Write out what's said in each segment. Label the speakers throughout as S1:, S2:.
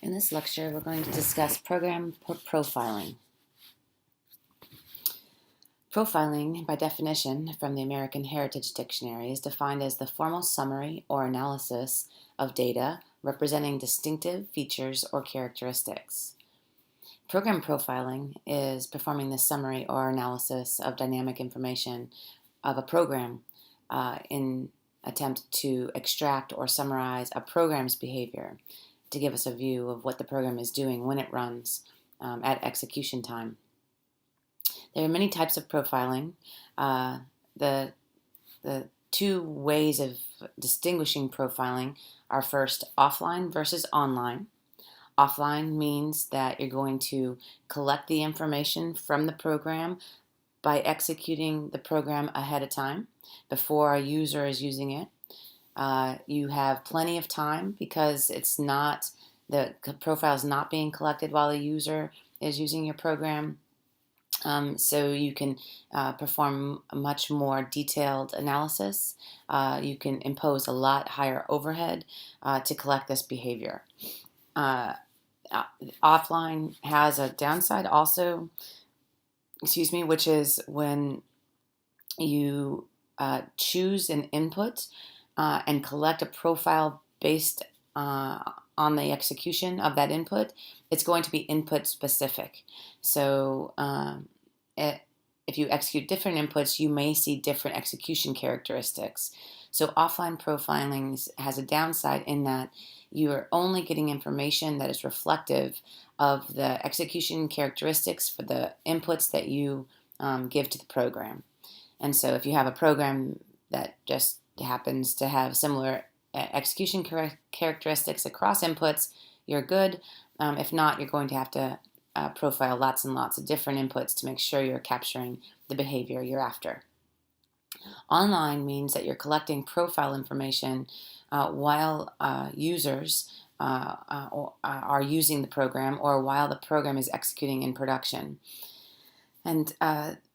S1: In this lecture, we're going to discuss program profiling. Profiling, by definition from the American Heritage Dictionary, is defined as the formal summary or analysis of data representing distinctive features or characteristics. Program profiling is performing the summary or analysis of dynamic information of a program in attempt to extract or summarize a program's behavior to give us a view of what the program is doing when it runs at execution time. There are many types of profiling. The two ways of distinguishing profiling are first offline versus online. Offline means that you're going to collect the information from the program by executing the program ahead of time before a user is using it. You have plenty of time because the profile is not being collected while the user is using your program. So you can perform a much more detailed analysis. You can impose a lot higher overhead to collect this behavior. Offline has a downside also, which is when you choose an input and collect a profile based on the execution of that input, it's going to be input specific. So if you execute different inputs, you may see different execution characteristics. So offline profiling has a downside in that you are only getting information that is reflective of the execution characteristics for the inputs that you give to the program. And so if you have a program that just happens to have similar execution characteristics across inputs, you're good. If not, you're going to have to profile lots and lots of different inputs to make sure you're capturing the behavior you're after. Online means that you're collecting profile information while users are using the program or while the program is executing in production. And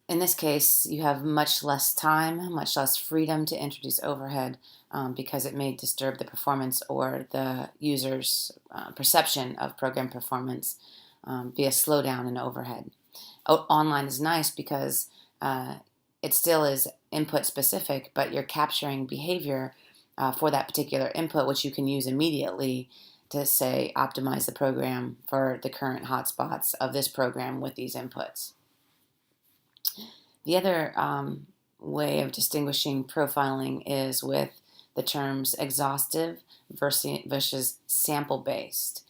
S1: in this case, you have much less time, much less freedom to introduce overhead because it may disturb the performance or the user's perception of program performance via slowdown and overhead. Online is nice because it still is input specific, but you're capturing behavior for that particular input, which you can use immediately to, say, optimize the program for the current hotspots of this program with these inputs. The other way of distinguishing profiling is with the terms exhaustive versus sample-based.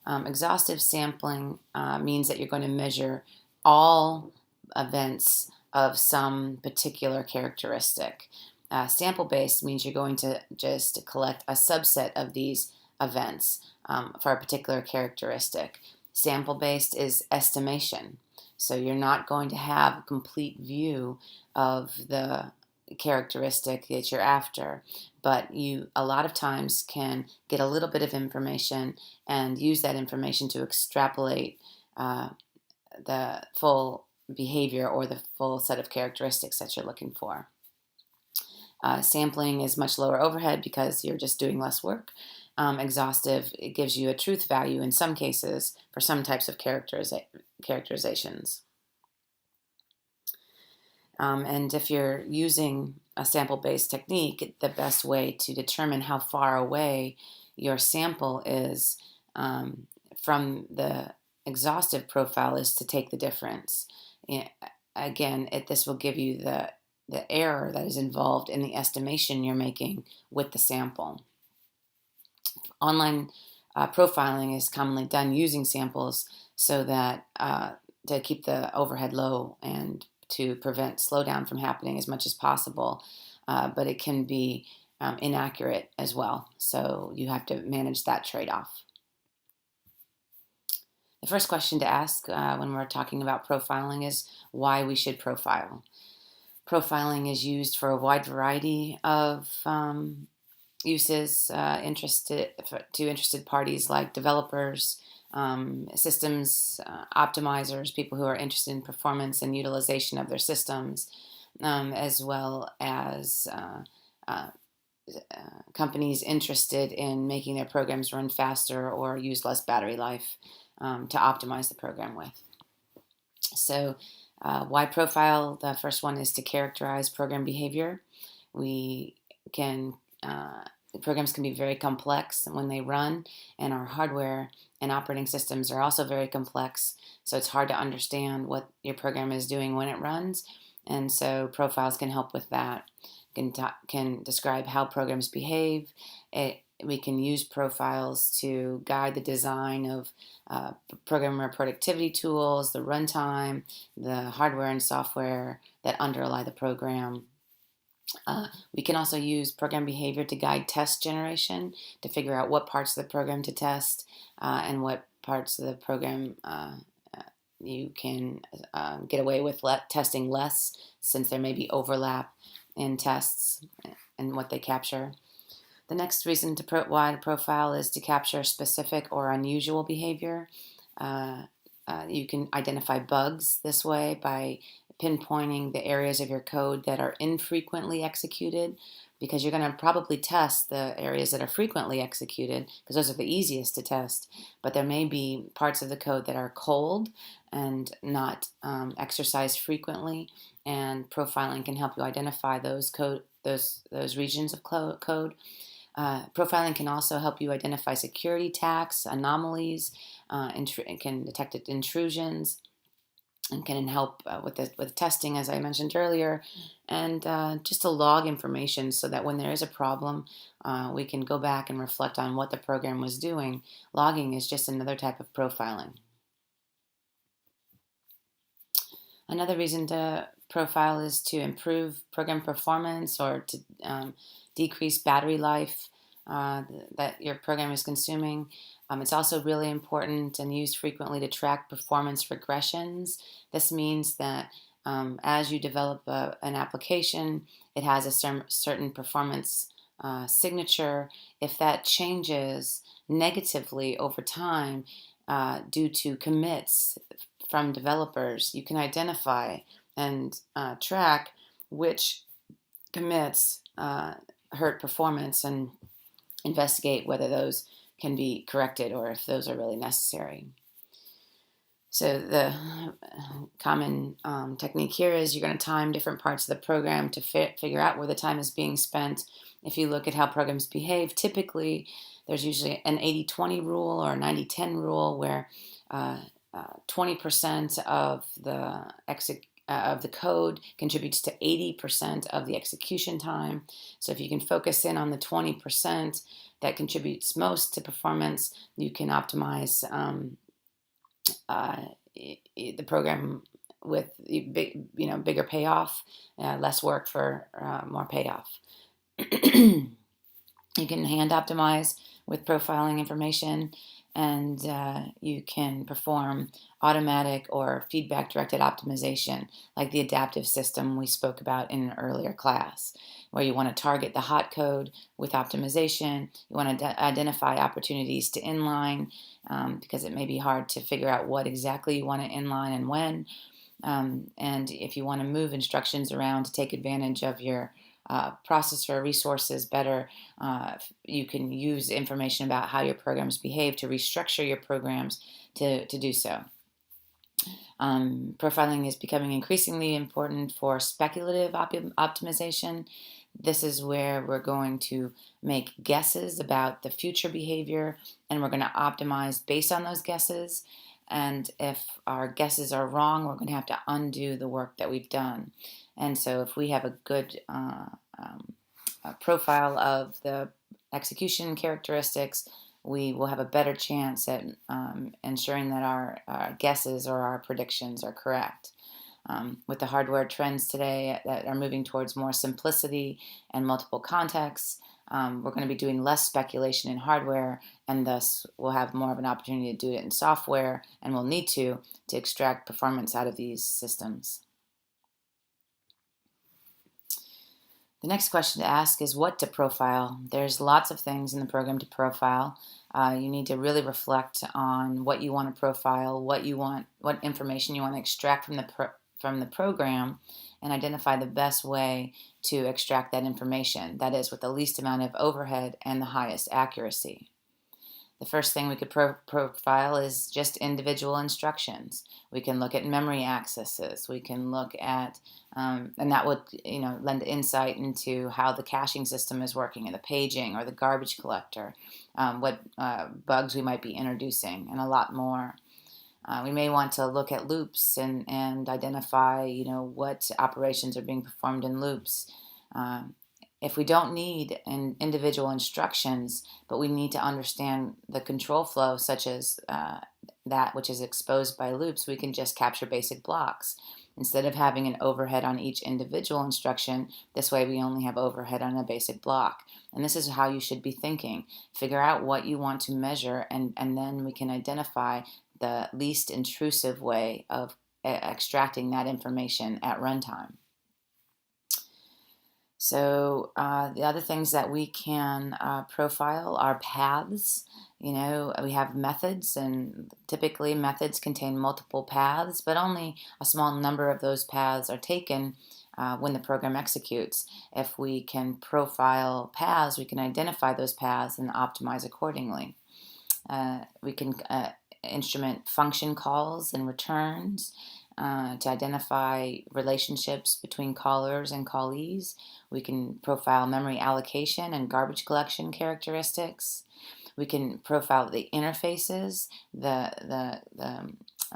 S1: Exhaustive sampling means that you're going to measure all events of some particular characteristic. Sample-based means you're going to just collect a subset of these events for a particular characteristic. Sample-based is estimation. So you're not going to have a complete view of the characteristic that you're after, but you a lot of times can get a little bit of information and use that information to extrapolate the full behavior or the full set of characteristics that you're looking for. Sampling is much lower overhead because you're just doing less work. Exhaustive, it gives you a truth value in some cases for some types of characterizations. And if you're using a sample-based technique, the best way to determine how far away your sample is from the exhaustive profile is to take the difference. Again, this will give you the error that is involved in the estimation you're making with the sample. Online profiling is commonly done using samples so that to keep the overhead low and to prevent slowdown from happening as much as possible, but it can be inaccurate as well, so you have to manage that trade-off. The first question to ask when we're talking about profiling is why we should profile. Profiling is used for a wide variety of uses to interested parties like developers, systems optimizers, people who are interested in performance and utilization of their systems, as well as companies interested in making their programs run faster or use less battery life to optimize the program with. So, why profile? The first one is to characterize program behavior. We can programs can be very complex when they run, and our hardware and operating systems are also very complex. So it's hard to understand what your program is doing when it runs, and so profiles can help with that. Can describe how programs behave. We can use profiles to guide the design of programmer productivity tools, the runtime, the hardware and software that underlie the program. We can also use program behavior to guide test generation, to figure out what parts of the program to test and what parts of the program you can get away with testing less, since there may be overlap in tests and what they capture. The next reason why to profile is to capture specific or unusual behavior. You can identify bugs this way by pinpointing the areas of your code that are infrequently executed, because you're going to probably test the areas that are frequently executed because those are the easiest to test. But there may be parts of the code that are cold and not exercised frequently, and profiling can help you identify those regions of code. Profiling can also help you identify security attacks, anomalies, can detect intrusions, and can help with testing, as I mentioned earlier, and just to log information so that when there is a problem, we can go back and reflect on what the program was doing. Logging is just another type of profiling. Another reason to profile is to improve program performance or to decrease battery life that your program is consuming. It's also really important and used frequently to track performance regressions. This means that as you develop an application, it has a certain performance signature. If that changes negatively over time due to commits from developers, you can identify and track which commits hurt performance and investigate whether those can be corrected or if those are really necessary. So the common technique here is you're going to time different parts of the program to figure out where the time is being spent. If you look at how programs behave, typically there's usually an 80-20 rule or a 90-10 rule where 20% of the code contributes to 80% of the execution time. So if you can focus in on the 20% that contributes most to performance, you can optimize the program with bigger payoff, less work for more payoff. You can hand optimize with profiling information, and you can perform automatic or feedback-directed optimization, like the adaptive system we spoke about in an earlier class, where you want to target the hot code with optimization. You want to identify opportunities to inline, because it may be hard to figure out what exactly you want to inline and when. And if you want to move instructions around to take advantage of your processor resources better, you can use information about how your programs behave to restructure your programs to do so. Profiling is becoming increasingly important for speculative optimization. This is where we're going to make guesses about the future behavior, and we're going to optimize based on those guesses. And if our guesses are wrong, we're going to have to undo the work that we've done. And so if we have a good profile of the execution characteristics, we will have a better chance at ensuring that our guesses or our predictions are correct. With the hardware trends today that are moving towards more simplicity and multiple contexts, we're going to be doing less speculation in hardware, and thus we'll have more of an opportunity to do it in software, and we'll need to extract performance out of these systems. The next question to ask is what to profile. There's lots of things in the program to profile. You need to really reflect on what you want to profile, what information you want to extract from the program, and identify the best way to extract that information, that is, with the least amount of overhead and the highest accuracy. The first thing we could profile is just individual instructions. We can look at memory accesses. We can look at, and that would lend insight into how the caching system is working, and the paging or the garbage collector, what bugs we might be introducing, and a lot more. We may want to look at loops and identify, what operations are being performed in loops. If we don't need individual instructions, but we need to understand the control flow, such as that which is exposed by loops, we can just capture basic blocks. Instead of having an overhead on each individual instruction, this way we only have overhead on a basic block. And this is how you should be thinking. Figure out what you want to measure, and then we can identify the least intrusive way of extracting that information at runtime. So the other things that we can profile are paths. We have methods, and typically methods contain multiple paths, but only a small number of those paths are taken when the program executes. If we can profile paths, we can identify those paths and optimize accordingly. We can instrument function calls and returns to identify relationships between callers and callees. We can profile memory allocation and garbage collection characteristics. We can profile the interfaces, the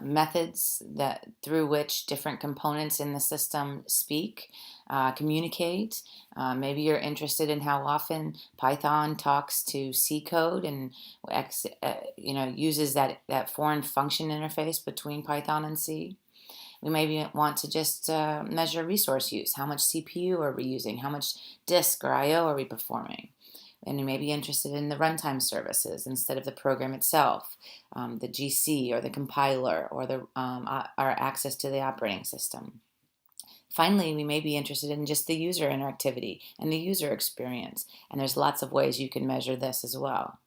S1: methods that through which different components in the system speak, communicate. Maybe you're interested in how often Python talks to C code and uses that foreign function interface between Python and C. We maybe want to just measure resource use. How much CPU are we using? How much disk or I/O are we performing? And you may be interested in the runtime services instead of the program itself, the GC or the compiler, or our access to the operating system. Finally, we may be interested in just the user interactivity and the user experience, and there's lots of ways you can measure this as well.